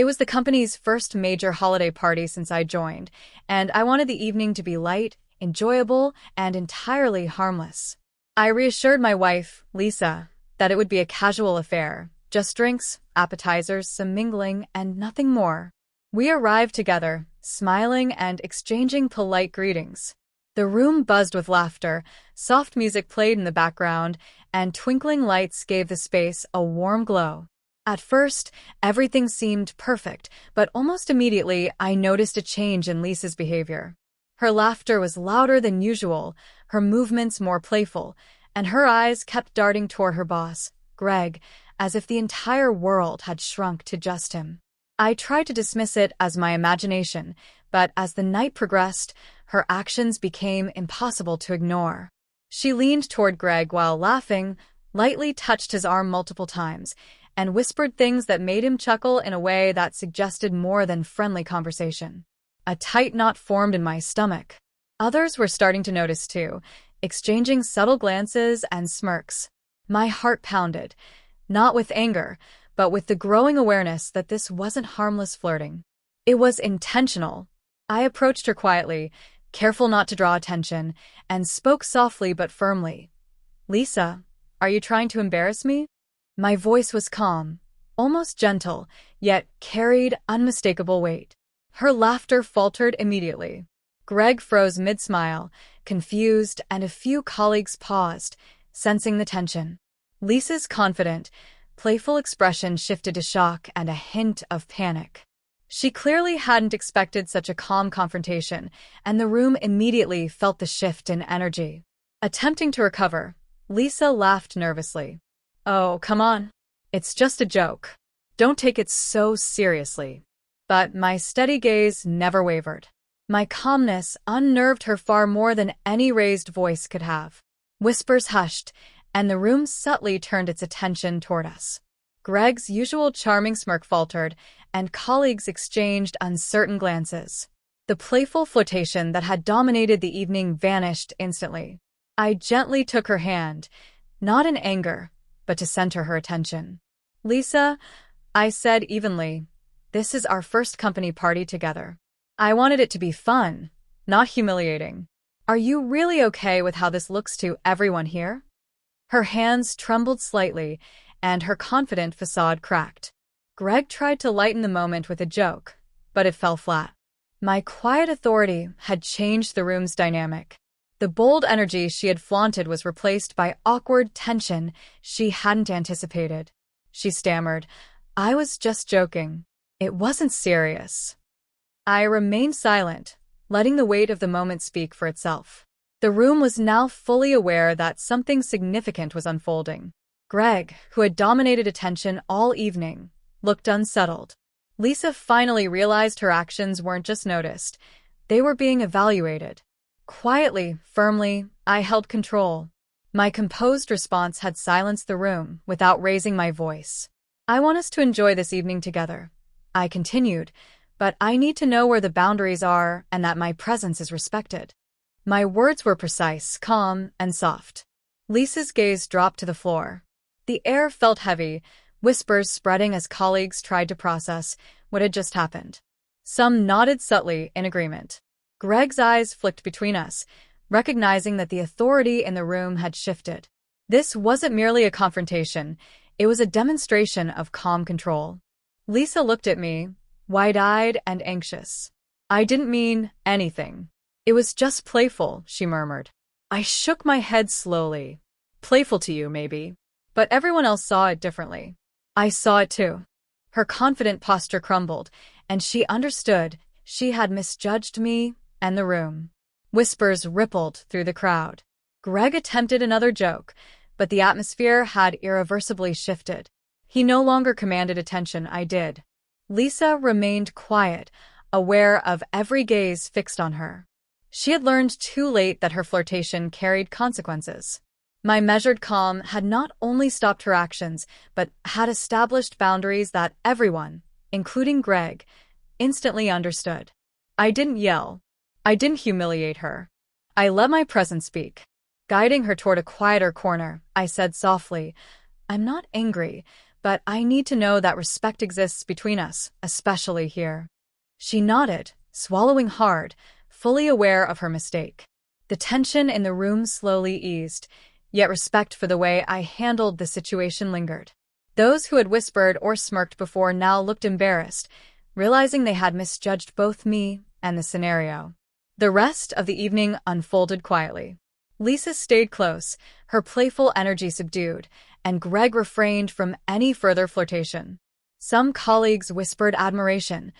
It was the company's first major holiday party since I joined, and I wanted the evening to be light, enjoyable, and entirely harmless. I reassured my wife, Lisa, that it would be a casual affair, just drinks, appetizers, some mingling, and nothing more. We arrived together, smiling and exchanging polite greetings. The room buzzed with laughter, soft music played in the background, and twinkling lights gave the space a warm glow. At first, everything seemed perfect, but almost immediately I noticed a change in Lisa's behavior. Her laughter was louder than usual, her movements more playful, and her eyes kept darting toward her boss, Greg, as if the entire world had shrunk to just him. I tried to dismiss it as my imagination, but as the night progressed, her actions became impossible to ignore. She leaned toward Greg while laughing, lightly touched his arm multiple times, and whispered things that made him chuckle in a way that suggested more than friendly conversation. A tight knot formed in my stomach. Others were starting to notice too, exchanging subtle glances and smirks. My heart pounded, not with anger, but with the growing awareness that this wasn't harmless flirting. It was intentional. I approached her quietly, careful not to draw attention, and spoke softly but firmly. "Lisa, are you trying to embarrass me?" My voice was calm, almost gentle, yet carried unmistakable weight. Her laughter faltered immediately. Greg froze mid-smile, confused, and a few colleagues paused, sensing the tension. Lisa's confident, playful expression shifted to shock and a hint of panic. She clearly hadn't expected such a calm confrontation, and the room immediately felt the shift in energy. Attempting to recover, Lisa laughed nervously. "Oh, come on. It's just a joke. Don't take it so seriously." But my steady gaze never wavered. My calmness unnerved her far more than any raised voice could have. Whispers hushed, and the room subtly turned its attention toward us. Greg's usual charming smirk faltered, and colleagues exchanged uncertain glances. The playful flirtation that had dominated the evening vanished instantly. I gently took her hand, not in anger, but to center her attention. "Lisa," I said evenly, "this is our first company party together. I wanted it to be fun, not humiliating. Are you really okay with how this looks to everyone here?" Her hands trembled slightly, and her confident facade cracked. Greg tried to lighten the moment with a joke, but it fell flat. My quiet authority had changed the room's dynamic. The bold energy she had flaunted was replaced by awkward tension she hadn't anticipated. She stammered, "I was just joking. It wasn't serious." I remained silent, letting the weight of the moment speak for itself. The room was now fully aware that something significant was unfolding. Greg, who had dominated attention all evening, looked unsettled. Lisa finally realized her actions weren't just noticed. They were being evaluated. Quietly, firmly, I held control. My composed response had silenced the room without raising my voice. "I want us to enjoy this evening together," I continued, "but I need to know where the boundaries are and that my presence is respected." My words were precise, calm, and soft. Lisa's gaze dropped to the floor. The air felt heavy, whispers spreading as colleagues tried to process what had just happened. Some nodded subtly in agreement. Greg's eyes flicked between us, recognizing that the authority in the room had shifted. This wasn't merely a confrontation, it was a demonstration of calm control. Lisa looked at me, wide-eyed and anxious. "I didn't mean anything. It was just playful," she murmured. I shook my head slowly. "Playful to you, maybe. But everyone else saw it differently." I saw it too. Her confident posture crumbled, and she understood she had misjudged me and the room. Whispers rippled through the crowd. Greg attempted another joke, but the atmosphere had irreversibly shifted. He no longer commanded attention, I did. Lisa remained quiet, aware of every gaze fixed on her. She had learned too late that her flirtation carried consequences. My measured calm had not only stopped her actions, but had established boundaries that everyone, including Greg, instantly understood. I didn't yell. I didn't humiliate her. I let my presence speak. Guiding her toward a quieter corner, I said softly, "I'm not angry, but I need to know that respect exists between us, especially here." She nodded, swallowing hard, fully aware of her mistake. The tension in the room slowly eased, yet respect for the way I handled the situation lingered. Those who had whispered or smirked before now looked embarrassed, realizing they had misjudged both me and the scenario. The rest of the evening unfolded quietly. Lisa stayed close, her playful energy subdued, and Greg refrained from any further flirtation. Some colleagues whispered admiration,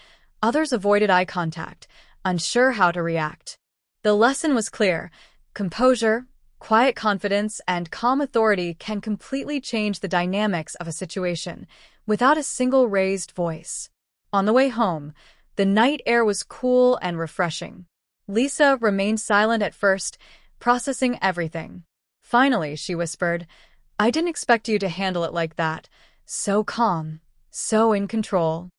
others avoided eye contact, unsure how to react. The lesson was clear: composure, quiet confidence, and calm authority can completely change the dynamics of a situation without a single raised voice. On the way home, the night air was cool and refreshing. Lisa remained silent at first, processing everything. Finally, she whispered, "I didn't expect you to handle it like that. So calm, so in control."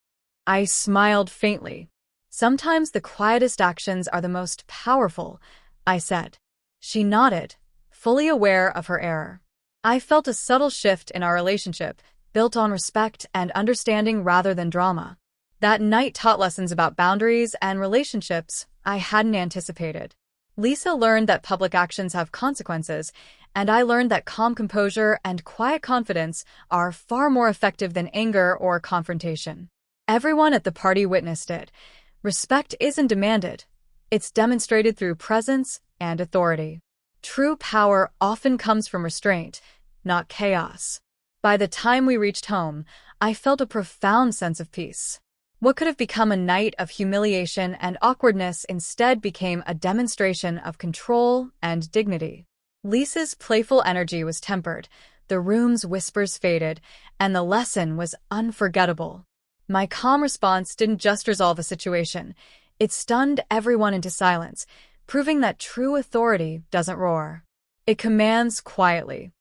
I smiled faintly. "Sometimes the quietest actions are the most powerful," I said. She nodded, fully aware of her error. I felt a subtle shift in our relationship, built on respect and understanding rather than drama. That night taught lessons about boundaries and relationships I hadn't anticipated. Lisa learned that public actions have consequences, and I learned that calm composure and quiet confidence are far more effective than anger or confrontation. Everyone at the party witnessed it. Respect isn't demanded. It's demonstrated through presence and authority. True power often comes from restraint, not chaos. By the time we reached home, I felt a profound sense of peace. What could have become a night of humiliation and awkwardness instead became a demonstration of control and dignity. Lisa's playful energy was tempered, the room's whispers faded, and the lesson was unforgettable. My calm response didn't just resolve the situation. It stunned everyone into silence, proving that true authority doesn't roar. It commands quietly.